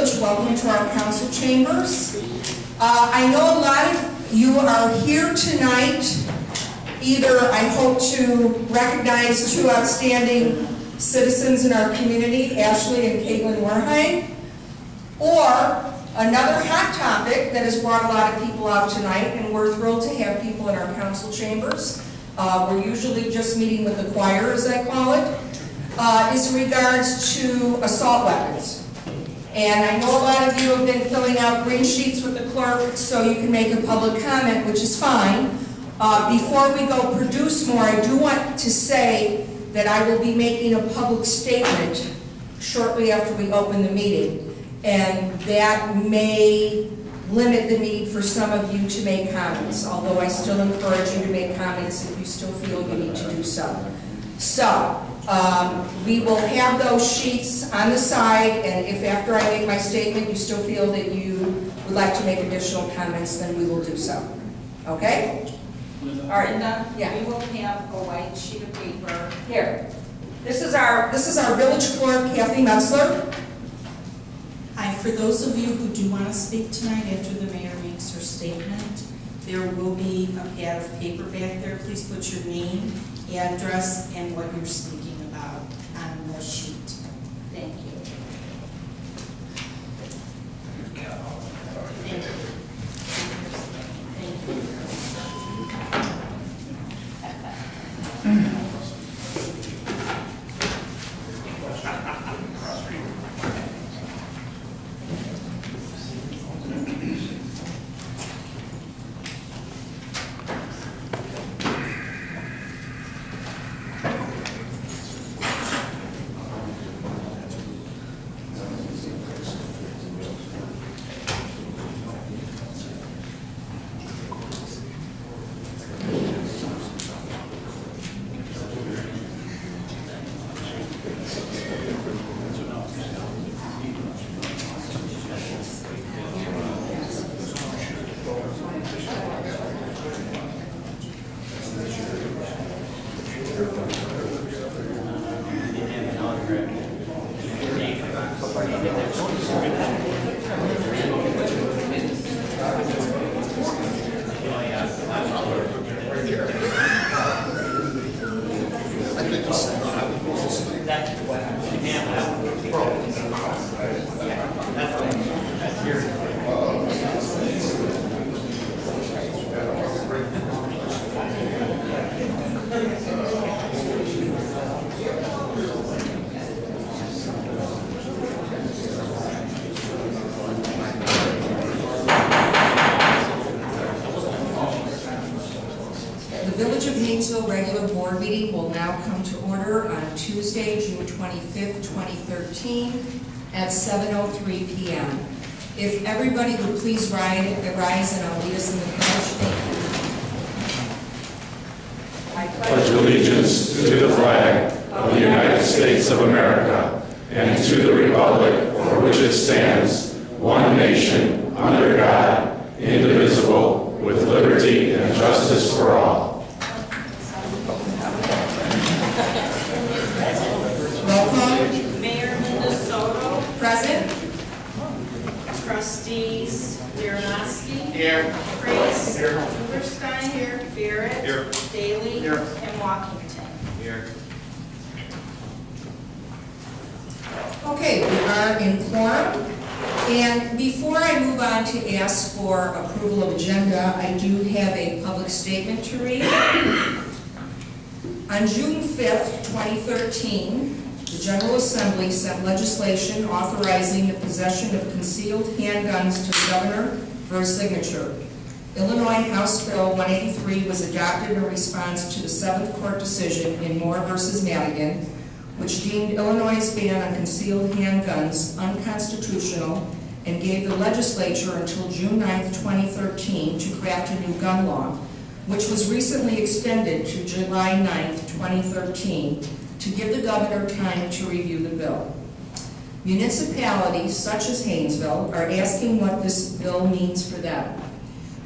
Village. Welcome to our council chambers. I know a lot of you are here tonight. Either I hope to recognize two outstanding citizens in our community, Ashley and Caitlin Warheim, or another hot topic that has brought a lot of people out tonight, and we're thrilled to have people in our council chambers. We're usually just meeting with the choir, as I call it, is in regards to assault weapons. And I know a lot of you have been filling out green sheets with the clerk so you can make a public comment, which is fine. Before we go produce more, I do want to say that I will be making a public statement shortly after we open the meeting. And that may limit the need for some of you to make comments, although I still encourage you to make comments if you still feel you need to do so. So, we will have those sheets on the side, and if after I make my statement you still feel that you would like to make additional comments, then we will do so. Okay? All right. Linda, yeah. We will have a white sheet of paper. Here. This is our village clerk, Kathy Metzler. Hi, for those of you who do want to speak tonight after the mayor makes her statement, there will be a pad of paper back there. Please put your name, address, and what you're speaking about on the sheet. Thank you. Thank you. Hainesville regular board meeting will now come to order on Tuesday, June 25th, 2013 at 7:03 p.m. If everybody would please rise and I'll lead us in the pledge. Thank you. I pledge allegiance to the flag of the United States of America and to the republic for which it stands, one nation, under God, indivisible, with liberty and justice for all. Mayor Linda Soto. Present. Trustees Jaronoski. Here. Priest. Here. Silverstein. Here. Barrett. Here. Daly. Here. And Walkington. Here. Okay, we are in quorum. And before I move on to ask for approval of agenda, I do have a public statement to read. On June 5th, 2013, the General Assembly sent legislation authorizing the possession of concealed handguns to the governor for a signature. Illinois House Bill 183 was adopted in response to the 7th Court decision in Moore v. Madigan, which deemed Illinois' ban on concealed handguns unconstitutional and gave the legislature until June 9, 2013 to craft a new gun law, which was recently extended to July 9, 2013, to give the governor time to review the bill. Municipalities such as Hainesville are asking what this bill means for them.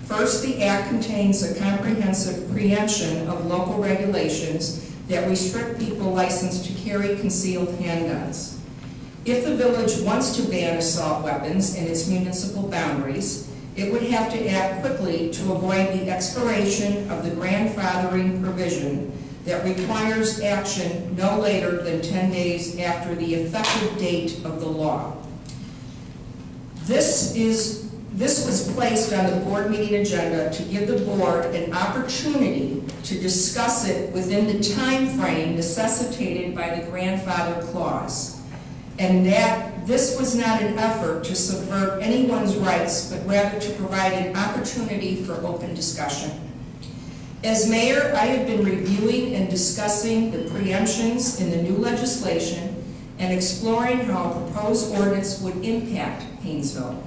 First, the Act contains a comprehensive preemption of local regulations that restrict people licensed to carry concealed handguns. If the village wants to ban assault weapons in its municipal boundaries, it would have to act quickly to avoid the expiration of the grandfathering provision that requires action no later than 10 days after the effective date of the law. This was placed on the board meeting agenda to give the board an opportunity to discuss it within the time frame necessitated by the grandfather clause, and that this was not an effort to subvert anyone's rights, but rather to provide an opportunity for open discussion. As mayor, I have been reviewing and discussing the preemptions in the new legislation and exploring how a proposed ordinance would impact Hainesville.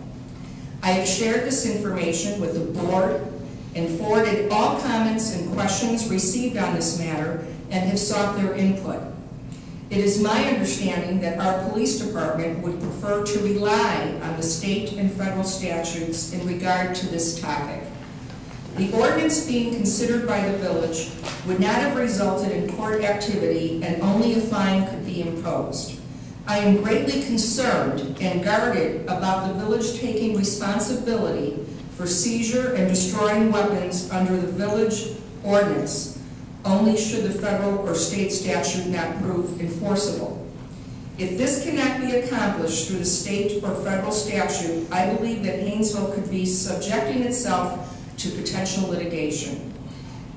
I have shared this information with the board and forwarded all comments and questions received on this matter and have sought their input. It is my understanding that our police department would prefer to rely on the state and federal statutes in regard to this topic. The ordinance being considered by the village would not have resulted in court activity and only a fine could be imposed. I am greatly concerned and guarded about the village taking responsibility for seizure and destroying weapons under the village ordinance, only should the federal or state statute not prove enforceable. If this cannot be accomplished through the state or federal statute, I believe that Hainesville could be subjecting itself to potential litigation.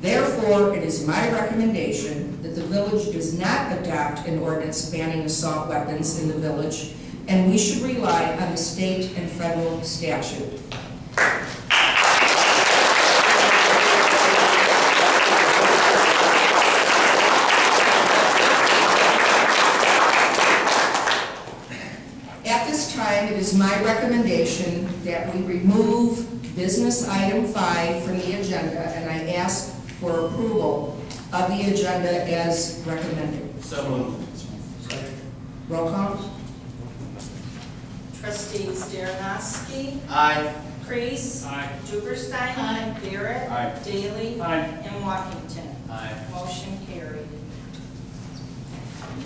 Therefore, it is my recommendation that the village does not adopt an ordinance banning assault weapons in the village, and we should rely on the state and federal statute. At this time, it is my recommendation that we remove business item 5 from the agenda, and I ask for approval of the agenda as recommended. So moved. Roll call. Trustees Darrenowski, Aye. Kreese. Aye. Duberstein. Aye. Barrett. Aye. Daly. Aye. And Walkington. Aye. Motion carried.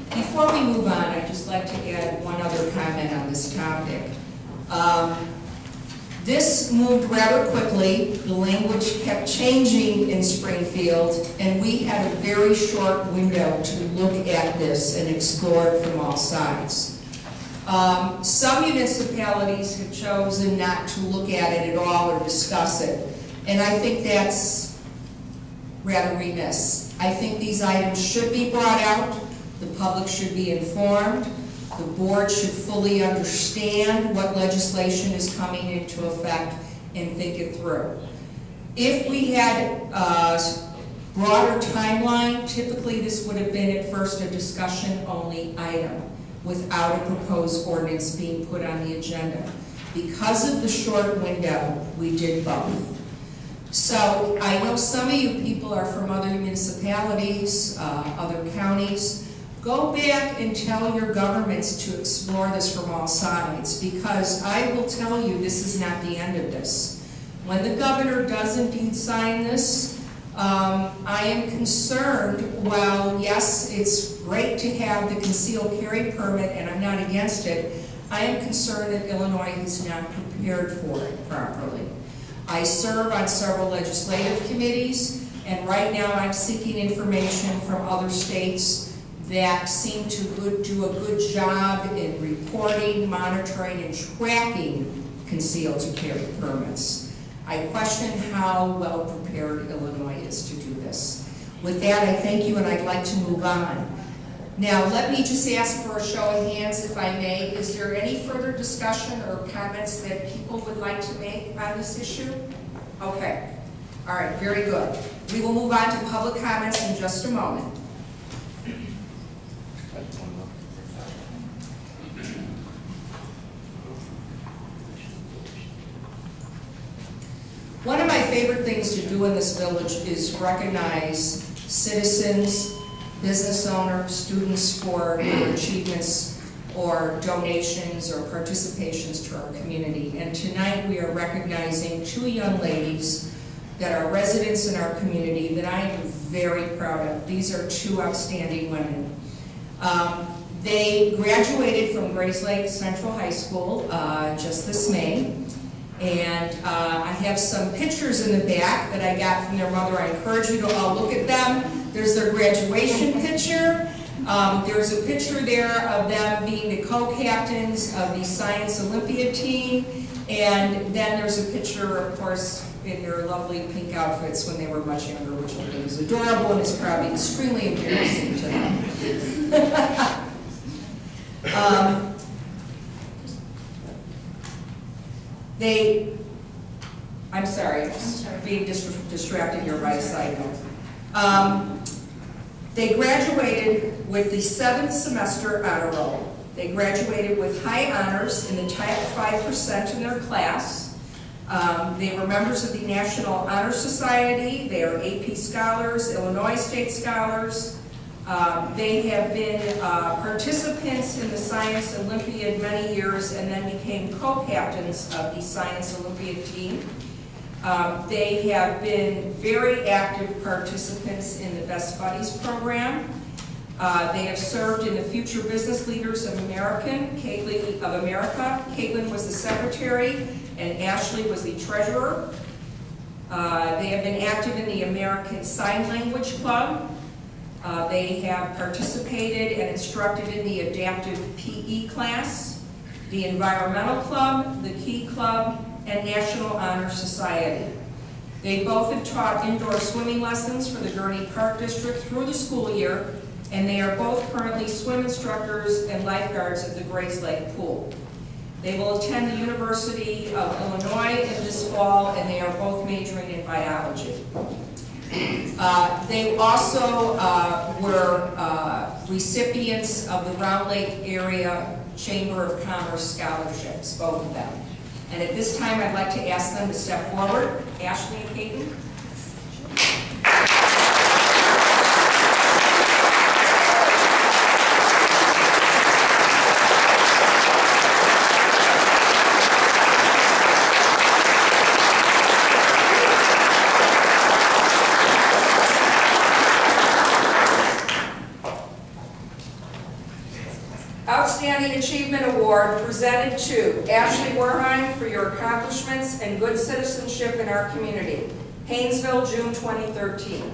Before we move on, I'd just like to add one other comment on this topic. This moved rather quickly. The language kept changing in Springfield, and we had a very short window to look at this and explore it from all sides. Some municipalities have chosen not to look at it at all or discuss it, and I think that's rather remiss. I think these items should be brought out. The public should be informed. The board should fully understand what legislation is coming into effect and think it through. If we had a broader timeline, typically this would have been at first a discussion-only item without a proposed ordinance being put on the agenda. Because of the short window, we did both. So I know some of you people are from other municipalities, other counties. Go back and tell your governments to explore this from all sides, because I will tell you this is not the end of this. When the governor does indeed sign this, I am concerned, while yes, it's great to have the concealed carry permit, and I'm not against it, I am concerned that Illinois is not prepared for it properly. I serve on several legislative committees, and right now I'm seeking information from other states that seem to do a good job in reporting, monitoring, and tracking concealed carry permits. I question how well prepared Illinois is to do this. With that, I thank you, and I'd like to move on. Now, let me just ask for a show of hands, if I may. Is there any further discussion or comments that people would like to make on this issue? Okay. All right, very good. We will move on to public comments in just a moment. One of my favorite things to do in this village is recognize citizens, business owners, students for their achievements or donations or participations to our community. And tonight we are recognizing 2 young ladies that are residents in our community that I am very proud of. These are 2 outstanding women. They graduated from Grayslake Central High School just this May. And I have some pictures in the back that I got from their mother. I encourage you to all look at them. There's their graduation picture. There's a picture there of them being the co-captains of the Science Olympiad team. And then there's a picture, of course, in their lovely pink outfits when they were much younger, which I think is adorable and is probably extremely embarrassing to them. I'm sorry, being distracted here by a side note. They graduated with the 7th semester honor roll. They graduated with high honors in the top 5% in their class. They were members of the National Honor Society. They are AP scholars, Illinois State scholars. They have been participants in the Science Olympiad many years and then became co-captains of the Science Olympiad team. They have been very active participants in the Best Buddies program. They have served in the Future Business Leaders of America. Caitlin was the secretary and Ashley was the treasurer. They have been active in the American Sign Language Club. They have participated and instructed in the adaptive PE class, the Environmental Club, the Key Club, and National Honor Society. They both have taught indoor swimming lessons for the Gurney Park District through the school year, and they are both currently swim instructors and lifeguards at the Grayslake Pool. They will attend the University of Illinois in this fall, and they are both majoring in biology. They also were recipients of the Round Lake Area Chamber of Commerce scholarships, both of them. And at this time, I'd like to ask them to step forward. Ashley and Caitlin. Outstanding Achievement Award presented to Ashley Werheim for your accomplishments and good citizenship in our community. Hainesville, June 2013.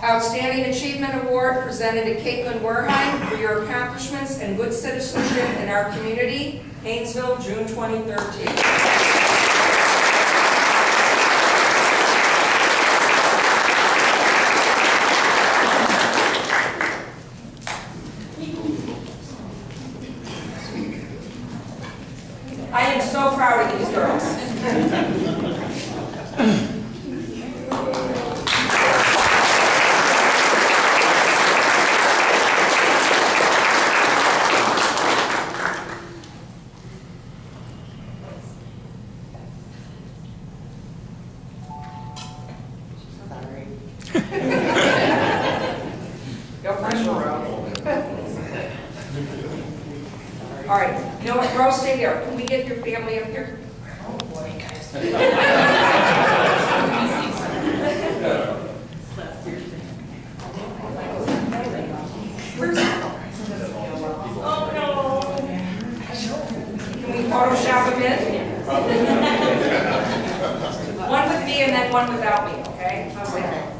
Outstanding Achievement Award presented to Caitlin Werheim for your accomplishments and good citizenship in our community. Hainesville, June 2013. I am so proud of these girls. All right, you know what, girls, stay there. Can we get your family up here? Oh boy, guys. Oh no. Can we Photoshop them in? One with me and then one without me, okay? How's that?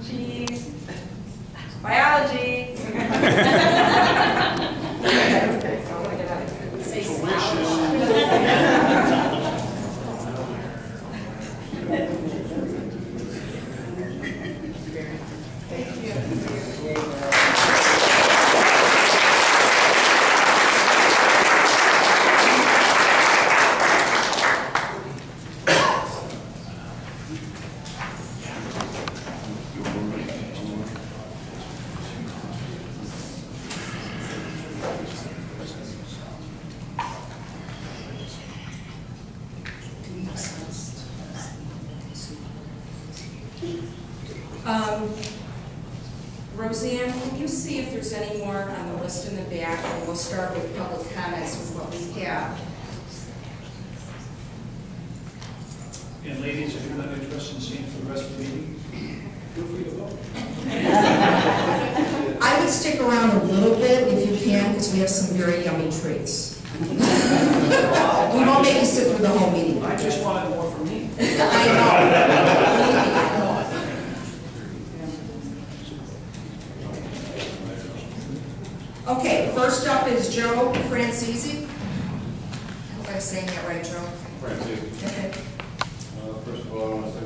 Cheese. Biology. Roseanne, can you see if there's any more on the list in the back? And we'll start with public comments with what we have. And ladies, if you're not interested in staying for the rest of the meeting, feel free to vote. I would stick around a little bit if you can, because we have some very yummy treats. We won't make you sit through the whole meeting. I just wanted more from me. I know. Okay, first up is Joe Francisi. I hope I'm saying that right, Joe. Francine. Okay. First of all, I want to say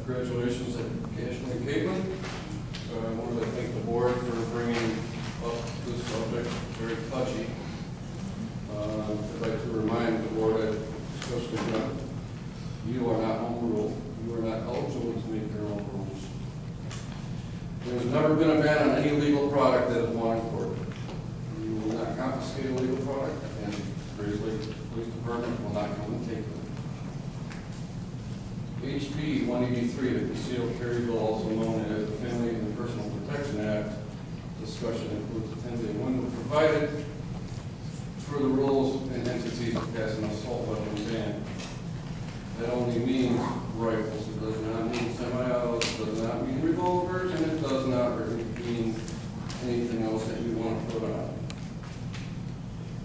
congratulations to Cashman and Caitlin. I wanted to thank the board for bringing up this subject, very touchy. I'd like to remind the board that, especially when you are not home rule, you are not eligible to make your own rules. There's never been a ban on any legal product that is brought in court. You will not confiscate a legal product, and Grace Lake Police Department will not come and take them. HB 183, the Concealed Carry Bill, also known as the Family and Personal Protection Act, discussion includes a 10-day window provided for the rules and entities to pass an assault weapon ban. That only means rifles. It does not mean semi-autos. It does not mean revolvers, and it does not mean anything else that you want to put on.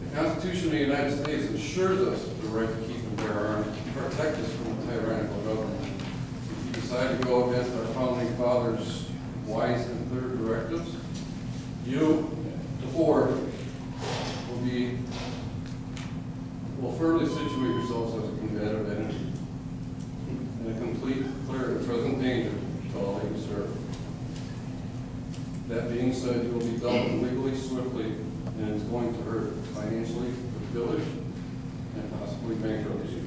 The Constitution of the United States ensures us the right to keep and bear arms, to protect us from a tyrannical government. If you decide to go against our founding fathers' wise and clear directives, you, the board, will firmly situate yourselves as a combative enemy in a complete, clear, and present danger to all that you serve. That being said, you will be dealt with legally, swiftly, and it's going to hurt financially the village and possibly bankrupt you.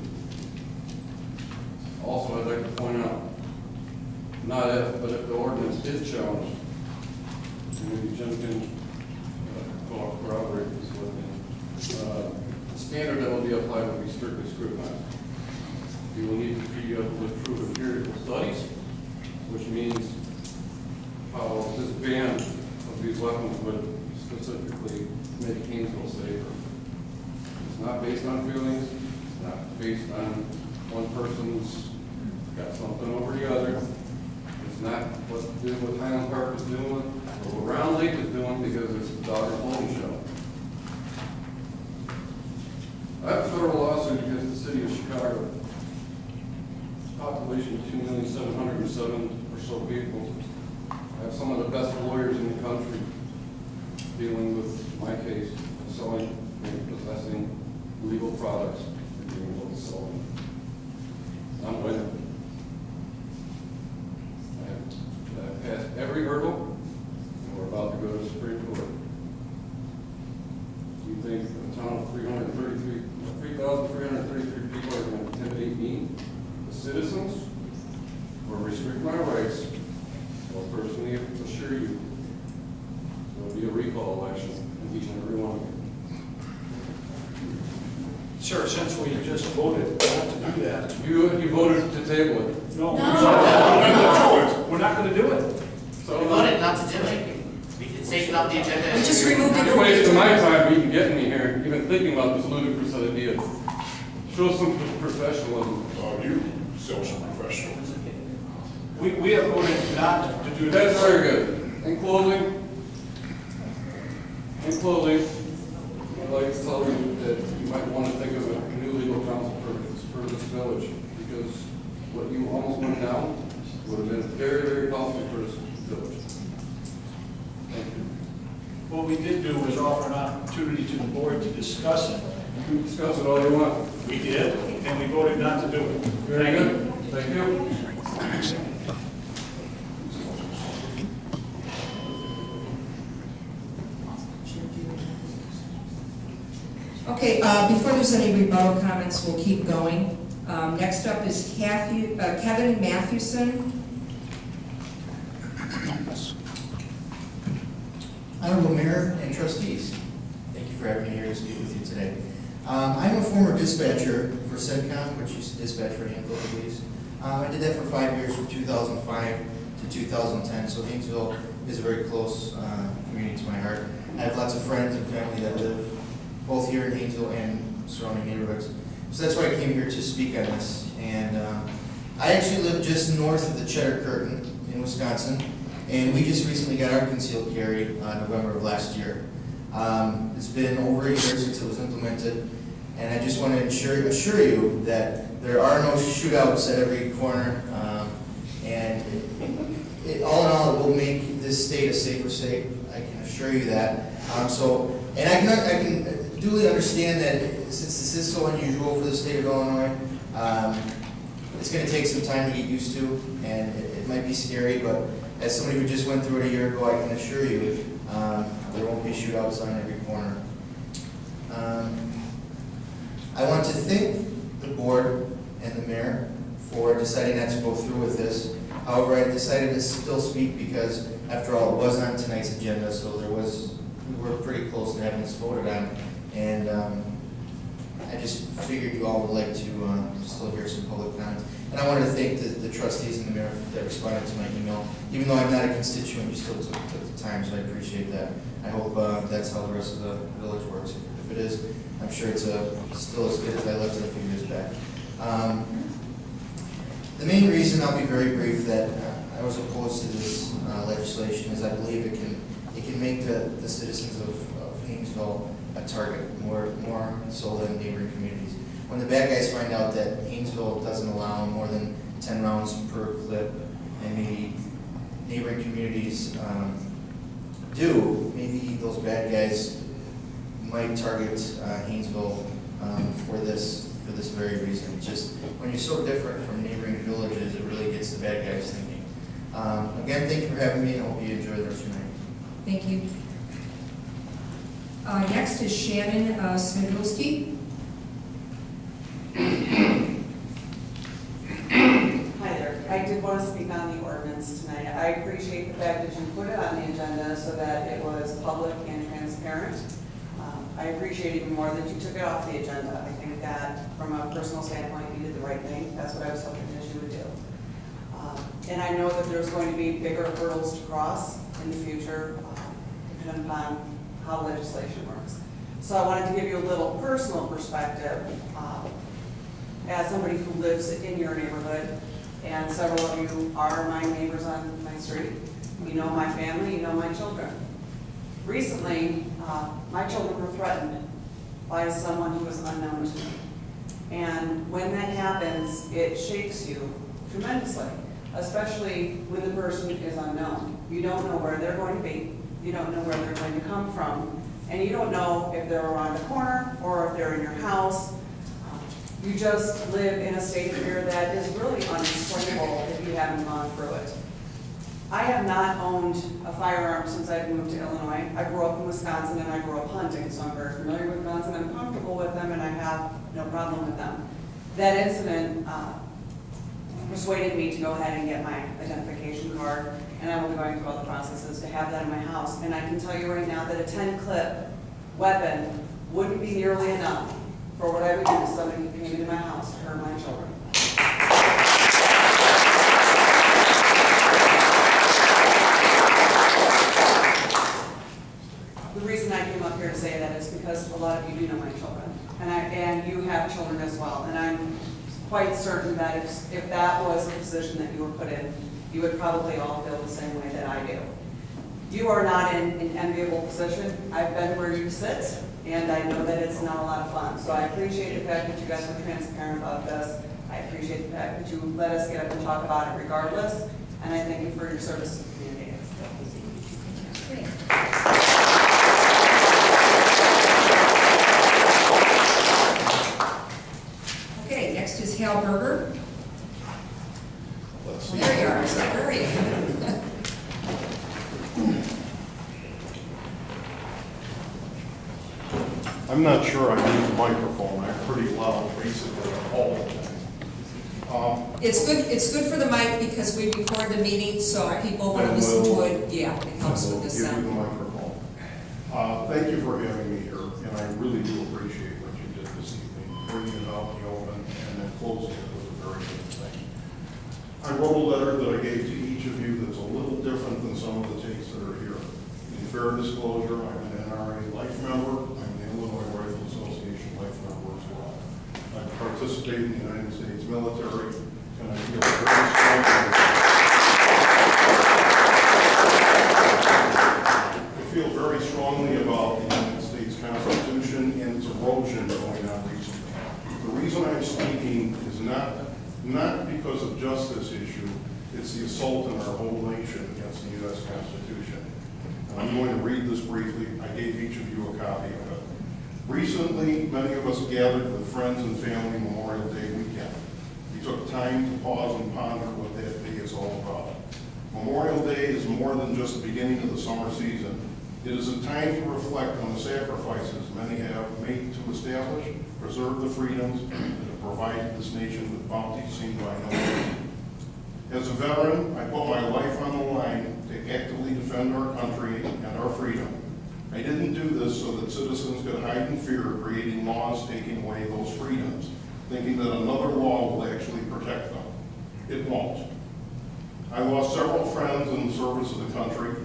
Also, I'd like to point out, not if, but if the ordinance is challenged, and maybe Jim can corroborate this with me, the standard that will be applied will be strictly scrutinized. You will need to be able to prove empirical studies, which means how this ban of these weapons would specifically make Hainesville safer. It's not based on feelings. It's not based on one person's got something over the other. It's not what Highland Park is doing, or what Round Lake is doing, because it's a dog and pony show. I have a federal lawsuit against the city of Chicago. Population of 2,707,000 or so people. I have some of the best lawyers in the country dealing with my case of selling and possessing legal products and being able to sell them. I'm winning. I have passed every hurdle, and we're about to go to the Supreme Court. Do you think a town of 3,333 people are going to intimidate me, the citizens, or restrict my rights? Well, personally, assure you, there will be a recall election in each and every one of you. Sir, since we just voted not to do that. You voted to table it. No. We're not going to do it. So We voted not to do it. We can take it off the agenda. We just removed it. you're wasting my time even getting me here, even thinking about this ludicrous idea. Show some professionalism. You, social professional. We have voted not to do that. That's very good. In closing, I'd like to tell you that you might want to think of a new legal counsel for this village, because what you almost went down would have been very, very costly for this village. Thank you. What we did do was offer an opportunity to the board to discuss it. You can discuss it all you want. We did, and we voted not to do it. Very good. Thank you. Okay, before there's any rebuttal comments, we'll keep going. Next up is Kevin Mathewson. Honorable Mayor and trustees, thank you for having me here to speak with you today. I'm a former dispatcher for SEDCOM, which used to dispatch for Hainesville Police. I did that for 5 years, from 2005 to 2010, so Hainesville is a very close community to my heart. I have lots of friends and family that live both here in Hainesville and surrounding neighborhoods. So that's why I came here to speak on this. And I actually live just north of the Cheddar Curtain in Wisconsin, and we just recently got our concealed carry November of last year. It's been over a year since it was implemented, and I just want to assure you that there are no shootouts at every corner, and all in all, it will make this state a safer state. I can assure you that. And I can duly understand that since this is so unusual for the state of Illinois, it's going to take some time to get used to, and it might be scary, but as somebody who just went through it a year ago, I can assure you there won't be shootouts on every corner. I want to thank the board and the mayor for deciding not to go through with this. However, I decided to still speak because, after all, it was on tonight's agenda, so we were pretty close to having this voted on, and I just figured you all would like to still hear some public comments. And I wanted to thank the trustees and the mayor that responded to my email. Even though I'm not a constituent, you still took the time, so I appreciate that. I hope that's how the rest of the village works. If it is, I'm sure it's still as good as I left it a few years back. The main reason, I'll be very brief, that I was opposed to this legislation is I believe it can make the citizens of Hainesville a target more so than neighboring communities. When the bad guys find out that Hainesville doesn't allow more than 10 rounds per clip, and maybe neighboring communities do, maybe those bad guys might target Hainesville for this very reason. Just when you're so different from neighboring villages, it really gets the bad guys thinking. Again, thank you for having me, and I hope you enjoy the rest of your night. Thank you. Next is Shannon Smigulski. Hi there. I did want to speak on the ordinance tonight. I appreciate the fact that you put it on the agenda so that it was public and transparent. I appreciate even more that you took it off the agenda. I think that from a personal standpoint, you did the right thing. That's what I was hoping that you would do. And I know that there's going to be bigger hurdles to cross in the future, depending upon how legislation works. So I wanted to give you a little personal perspective as somebody who lives in your neighborhood, and several of you are my neighbors on my street. You know my family, you know my children. Recently, my children were threatened by someone who was unknown to me. And when that happens, it shakes you tremendously, especially when the person is unknown. You don't know where they're going to be. You don't know where they're going to come from. And you don't know if they're around the corner or if they're in your house. You just live in a state of fear that is really unexplainable if you haven't gone through it. I have not owned a firearm since I've moved to Illinois. I grew up in Wisconsin and I grew up hunting, so I'm very familiar with guns and I'm comfortable with them and I have no problem with them. That incident persuaded me to go ahead and get my identification card, and I will be going through all the processes to have that in my house. And I can tell you right now that a 10-clip weapon wouldn't be nearly enough for what I would do to somebody who came into my house to hurt my children. The reason I came up here to say that is because a lot of you do know my children, and you have children as well, and I'm quite certain that if that was the position that you were put in, you would probably all feel the same way that I do. You are not in an enviable position. I've been where you sit, and I know that it's not a lot of fun. So I appreciate the fact that you guys were transparent about this. I appreciate the fact that you let us get up and talk about it regardless, and I thank you for your service to the community. Okay, next is Hal Berger. There you are, librarian. I'm not sure I need the microphone. I'm pretty loud basically all the time. It's good for the mic because we record the meeting, so people want to listen to it. Yeah, it helps with the Give you the sound. microphone. Thank you for having me here, and I really do appreciate what you did this evening, bringing it out in the open and then closing it was a very good thing. I wrote a letter that I gave to each of you that's a little different than some of the takes that are here. In fair disclosure, I'm an NRA life member. I'm an Illinois Rifle Association life member as well. I participated participate in the United States military, and I feel very strongly. I feel very strongly about the United States Constitution and its erosion going on recently. The reason I'm speaking is not because of just this issue, it's the assault on our whole nation against the U.S. Constitution. And I'm going to read this briefly. I gave each of you a copy of it. Recently, many of us gathered with friends and family Memorial Day weekend. We took time to pause and ponder what that day is all about. Memorial Day is more than just the beginning of the summer season. It is a time to reflect on the sacrifices many have made to establish, preserve the freedoms, and to provide this nation with bounty seen by no one. As a veteran, I put my life on the line to actively defend our country and our freedom. I didn't do this so that citizens could hide in fear of creating laws taking away those freedoms, thinking that another law will actually protect them. It won't. I lost several friends in the service of the country,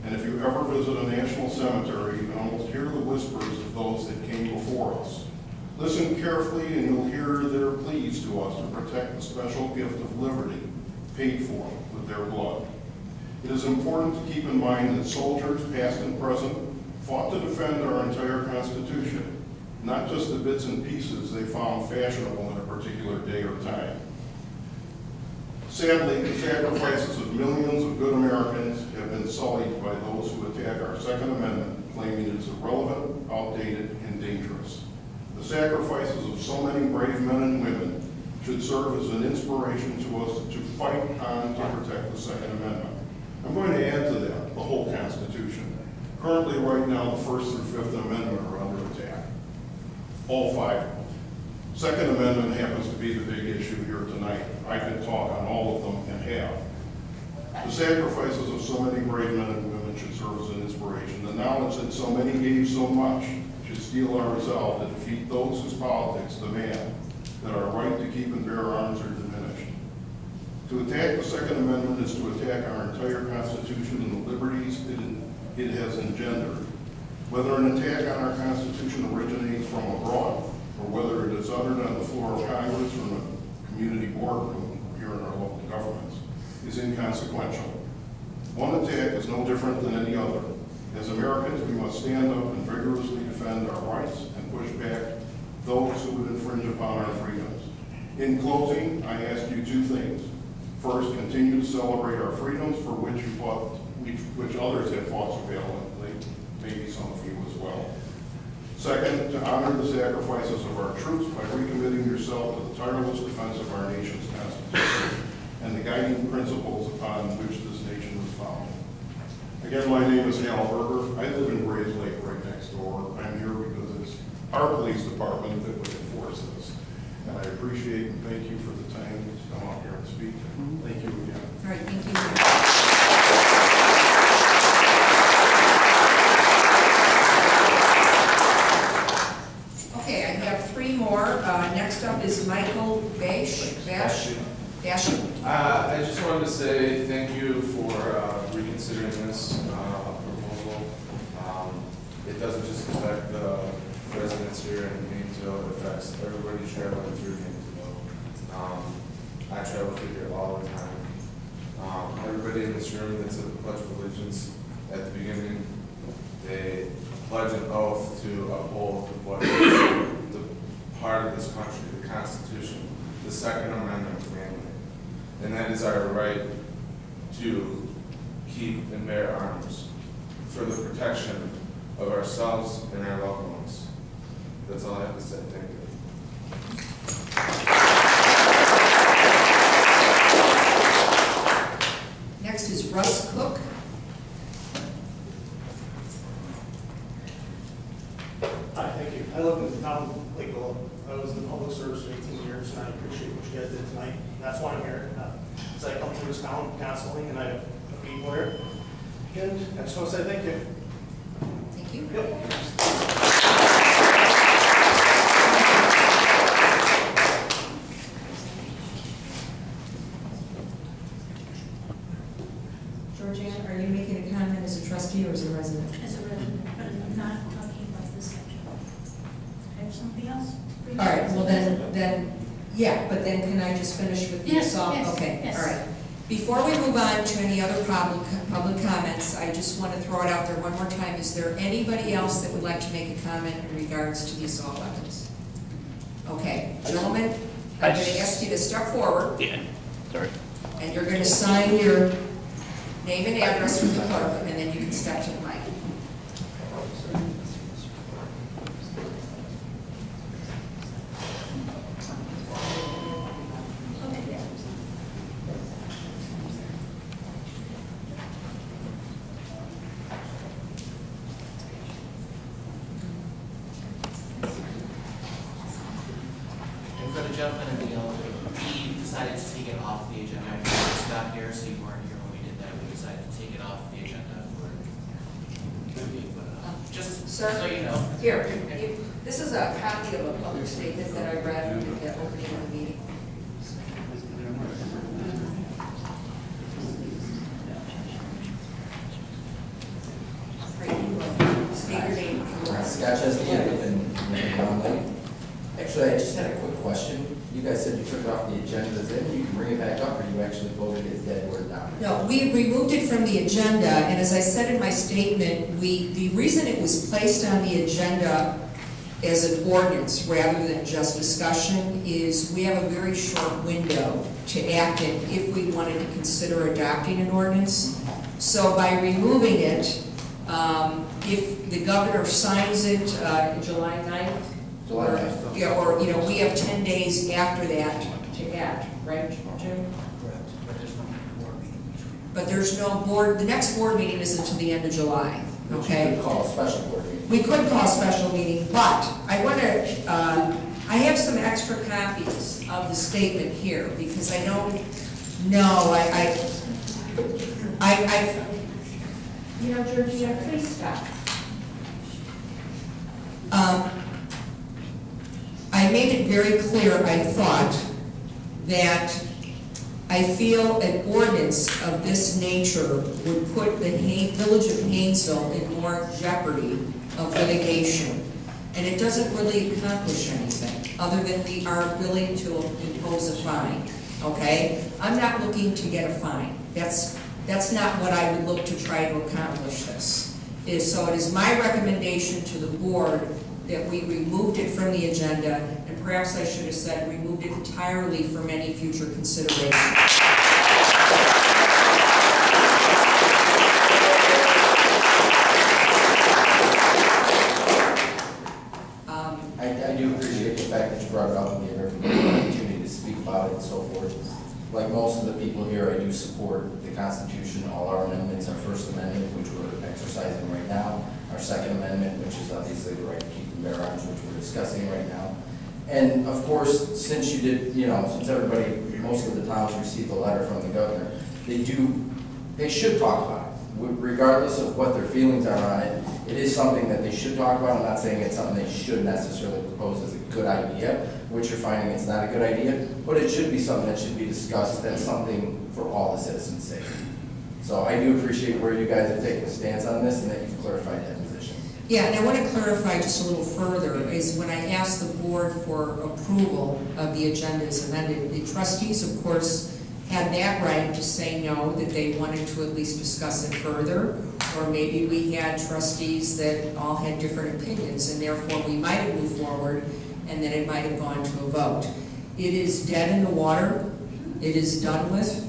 and if you ever visit a national cemetery, you can almost hear the whispers of those that came before us. Listen carefully and you'll hear their pleas to us to protect the special gift of liberty, paid for with their blood. It is important to keep in mind that soldiers, past and present, fought to defend our entire Constitution, not just the bits and pieces they found fashionable in a particular day or time. Sadly, the sacrifices of millions of good Americans have been sullied by those who attack our Second Amendment, claiming it is irrelevant, outdated, and dangerous. The sacrifices of so many brave men and women should serve as an inspiration to us to fight on to protect the Second Amendment. I'm going to add to that the whole Constitution. Currently, right now, the First through Fifth Amendment are under attack. All five of them. Second Amendment happens to be the big issue here tonight. I could talk on all of them and have. The sacrifices of so many brave men and women should serve as an inspiration. The knowledge that so many gave so much should steel our resolve to defeat those whose politics demand that our right to keep and bear arms are diminished. To attack the Second Amendment is to attack our entire Constitution and the liberties it has engendered. Whether an attack on our Constitution originates from abroad, or whether it is uttered on the floor of Congress from a community boardroom here in our local governments, is inconsequential. One attack is no different than any other. As Americans, we must stand up and vigorously defend our rights and push back those who would infringe upon our freedoms. In closing, I ask you two things. First, continue to celebrate our freedoms for which you fought, which others have fought so valiantly, maybe some of you as well. Second, to honor the sacrifices of our troops by recommitting yourself to the tireless defense of our nation's Constitution and the guiding principles upon which this nation was founded. Again, my name is Hal Berger. I live in Grays Lake right next door. I'm here because it's our police department that would enforce this. And I appreciate and thank you for the time to come out here and speak. Thank you again. All right, thank you. Okay, I have three more. Next up is Michael Bash. I just wanted to say thank you for reconsidering this proposal. It doesn't just affect the residents here in Hainesville, it affects everybody traveling through Hainesville. I travel through here all the time. Everybody in this room that said the Pledge of Allegiance at the beginning, they pledge an oath to uphold what is the part of this country, the Constitution, the Second Amendment mainly. And that is our right to keep and bear arms for the protection of ourselves and our loved ones. That's all I have to say. Thank you. Next is Russ Cook. Hi, thank you. I live in the town of Lakeville. I was in the public service for 18 years, and I appreciate what you guys did tonight. That's why I'm here. As I come through this town constantly, and I have a people here. And I just want to say thank you. Thank you. Yep. Georgianne, are you making a comment as a trustee or as a resident? As a resident, but I'm not talking about this section. I have something else. All right, well then Yeah, but then can I just finish with the Yes, assault? yes, Okay, yes. all right. Before we move on to any other public comments, I just want to throw it out there one more time. Is there anybody else that would like to make a comment in regards to the assault weapons? Okay, gentlemen, I'm going to ask you to step forward. Yeah, sorry. And you're going to sign your name and address from the clerk, and then you can step to the mic. And for the gentleman in the yellow, he decided to take it off the agenda. I just got here, so you weren't here when we did that. We decided to take it off the agenda for, just Sir? so you know. Here, this is a copy of a public statement that I read at the opening of the meeting. State your name. Scott Chesney, I live in Round Lake. Actually, I just had a quick question. You guys said you took it off the agenda. Does that mean you can bring it back up, or you actually voted it dead or down? No, we removed it from the agenda, and as I said in my statement, the reason it was placed on the agenda as an ordinance rather than just discussion is we have a very short window to act in if we wanted to consider adopting an ordinance. So by removing it, if the governor signs it July 9th, July 9th. yeah, or, you know, we have 10 days after that to act, right, Jim? But there's no board, the next board meeting isn't until the end of July, okay? You could call a special board meeting. We could call a special meeting, but I want to, I have some extra copies of the statement here because I don't know, you know, Georgia, please stop. I made it very clear, I thought, that I feel an ordinance of this nature would put the village of Hainesville in more jeopardy of litigation. And it doesn't really accomplish anything, other than we are willing to impose a fine, okay? I'm not looking to get a fine. That's not what I would look to try to accomplish this. So it is my recommendation to the board that we removed it from the agenda, and perhaps I should have said removed it entirely from any future consideration. I do appreciate the fact that you brought it up and gave everybody an opportunity to speak about it and so forth. Like most of the people here, I do support the Constitution, all our amendments, our First Amendment, which we're exercising right now, our Second Amendment, which is obviously the right to keep and bear arms, which we're discussing right now. And of course, since you did, you know, since everybody, most of the towns received a letter from the governor, they should talk about it. Regardless of what their feelings are on it, it is something that they should talk about. I'm not saying it's something they should necessarily propose as a good idea, which you're finding it's not a good idea, but it should be something that should be discussed. That's something for all the citizens' sake. So I do appreciate where you guys have taken a stance on this and that you've clarified that position. Yeah, and I want to clarify just a little further, is when I asked the board for approval of the agenda as amended, the trustees, of course, had that right to say no, that they wanted to at least discuss it further, or maybe we had trustees that all had different opinions, and therefore we might have moved forward, and then it might have gone to a vote. It is dead in the water. It is done with.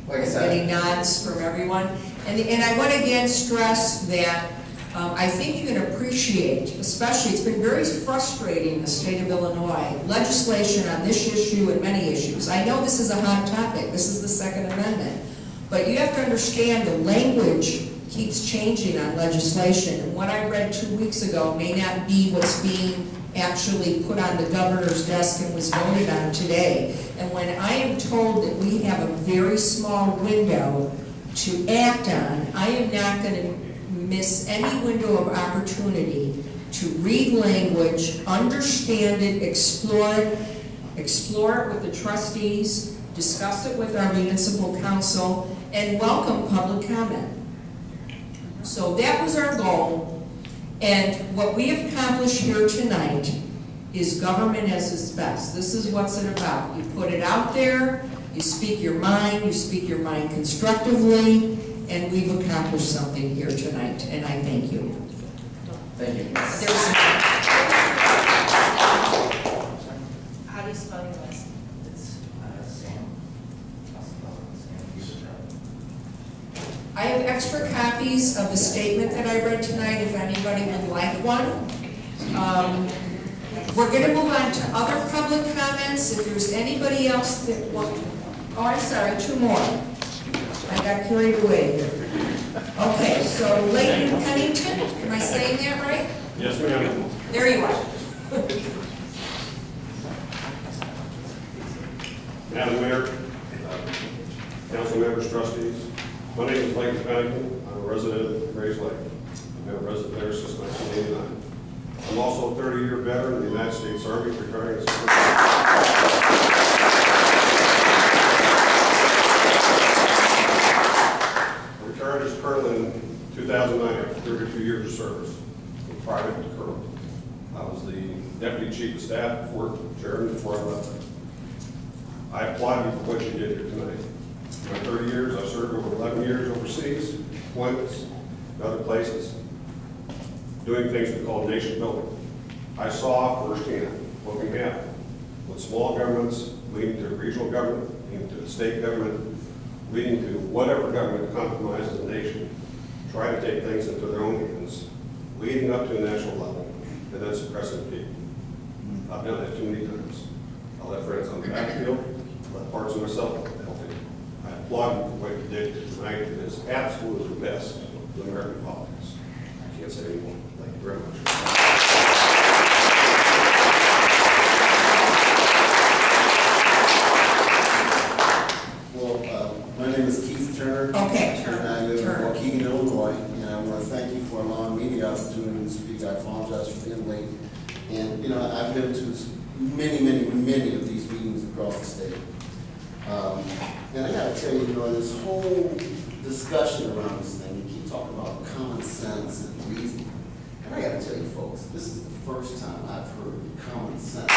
Like I said, getting nods from everyone. And I want to again stress that I think you can appreciate, especially, it's been very frustrating in the state of Illinois, legislation on this issue and many issues. I know this is a hot topic. This is the Second Amendment. But you have to understand the language keeps changing on legislation. And what I read 2 weeks ago may not be what's being actually put on the governor's desk and was voted on today. And when I am told that we have a very small window to act on, I am not going to miss any window of opportunity to read language, understand it, explore it with the trustees, discuss it with our municipal council, and welcome public comment. So that was our goal, and what we have accomplished here tonight is government at its best. This is what's it about. You put it out there, you speak your mind constructively, and we've accomplished something here tonight, and I thank you. Thank you. How do you spell your last name? It's Sam. I have extra copies of the statement that I read tonight, if anybody would like one. We're going to move on to other public comments. If there's anybody else that wants... Oh, I'm sorry, two more. I got carried away here. Okay, so Leighton Pennington, am I saying that right? Yes, ma'am. There you are. Madam Mayor, council members, trustees, my name is Leighton Pennington. I'm a resident of Grays Lake. I've been a resident there since 1989. I'm also a 30-year veteran of the United States Army, retiring as a retired as colonel in 2009 after 32 years of service, from private to colonel. I was the deputy chief of staff before chairman before I left. I applaud you for what you did here tonight. In my 30 years, I've served over 11 years overseas, deployments, and other places, doing things we call nation building. I saw firsthand what can happen with small governments leading to regional government, leading to the state government, leading to whatever government compromises the nation, try to take things into their own hands, leading up to a national level, and then suppressing people. I've done that too many times. I'll let friends on the backfield, let parts of myself help it. I applaud you for what you did tonight. It is absolutely the best of American politics. I can't say anymore. Thank you very much. My name is Keith Turner. Okay. And I live in Waukegan, Illinois. And I want to thank you for allowing me the opportunity to speak. I apologize for being late. And, you know, I've been to many of these meetings across the state. And I got to tell you, you know, this whole discussion around this thing, you keep talking about common sense and reason. And I got to tell you, folks, this is the first time I've heard common sense.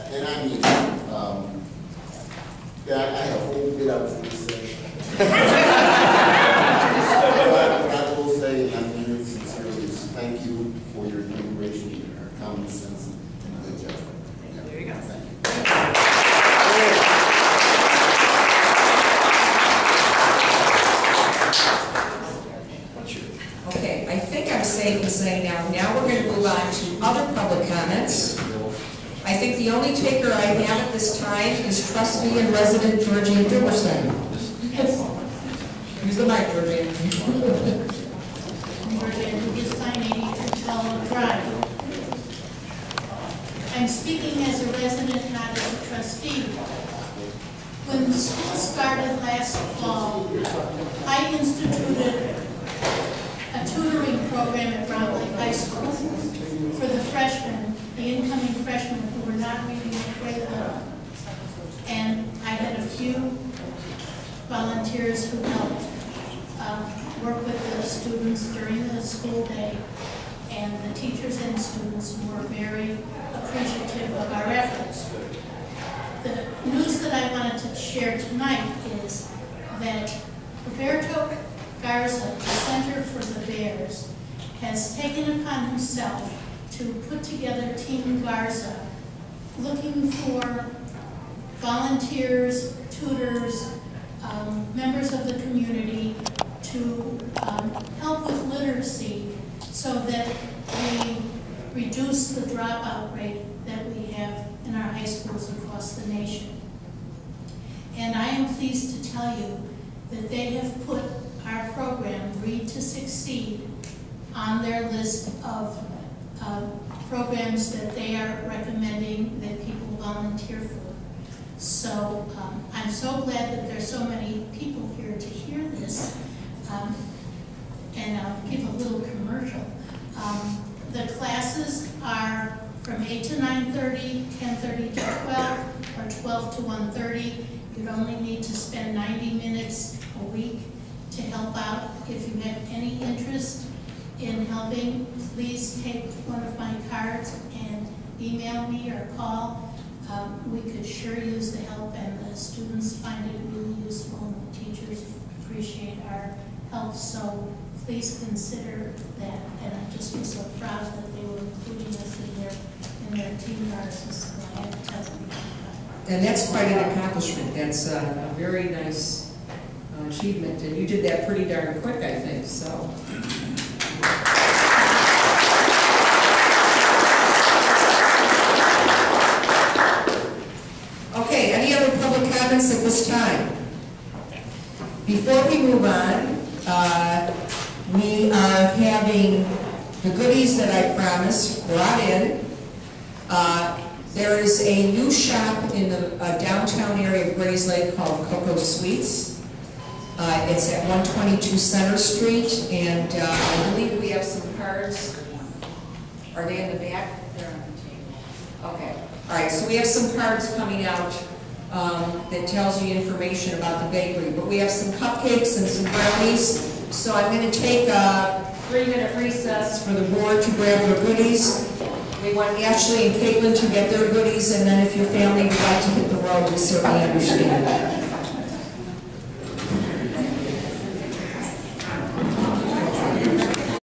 And I mean, yeah, I had a whole bit I was going to say. But I will say, and I mean it sincerely, is thank you for your deliberation, your common sense, and good judgment. Yeah, there you go. Thank you. Okay, I think I'm safe in saying now we're going to move on to other public comments. I think the only taker I have at this time is trustee and resident Georgine Dillerson. Use the mic, Georgine. Georgine, this time 82 Drive. I'm speaking as a resident, not as a trustee. When the school started last fall, I instituted a tutoring program at Brown Lake High School for the freshmen, the incoming freshmen who were not reading at grade level. And I had a few volunteers who helped work with the students during the school day, and the teachers and students were very appreciative of our efforts. The news that I wanted to share tonight is that Roberto Garza, the Center for the Bears, has taken upon himself to put together Team Garza, looking for volunteers, tutors, members of the community to help with literacy so that we reduce the dropout rate that we have in our high schools across the nation. And I am pleased to tell you that they have put our program, Read to Succeed, on their list of programs that they are recommending that people volunteer for. So I'm so glad that there's so many people here to hear this. And I'll give a little commercial. The classes are from 8 to 9:30, 10:30 to 12, or 12 to 1:30. You'd only need to spend 90 minutes a week to help out. If you have any interest in helping, please take one of my cards and email me or call. We could sure use the help, and the students find it really useful, and the teachers appreciate our help. So please consider that, and I just was so proud that they were including us in their team classes. So I had to tell them about that. And that's quite an accomplishment. That's a very nice achievement, and you did that pretty darn quick, I think, so. Okay, any other public comments at this time? Before we move on, we are having the goodies that I promised brought in. There is a new shop in the downtown area of Grays Lake called Coco Sweets. It's at 122 Center Street, and I believe we have some cards. Are they in the back? They're on the table. Okay. All right, so we have some cards coming out that tells you information about the bakery, but we have some cupcakes and some brownies. So I'm going to take a 3-minute recess for the board to grab their goodies. We want Ashley and Caitlin to get their goodies, and then if your family would like to hit the road, we certainly understand that.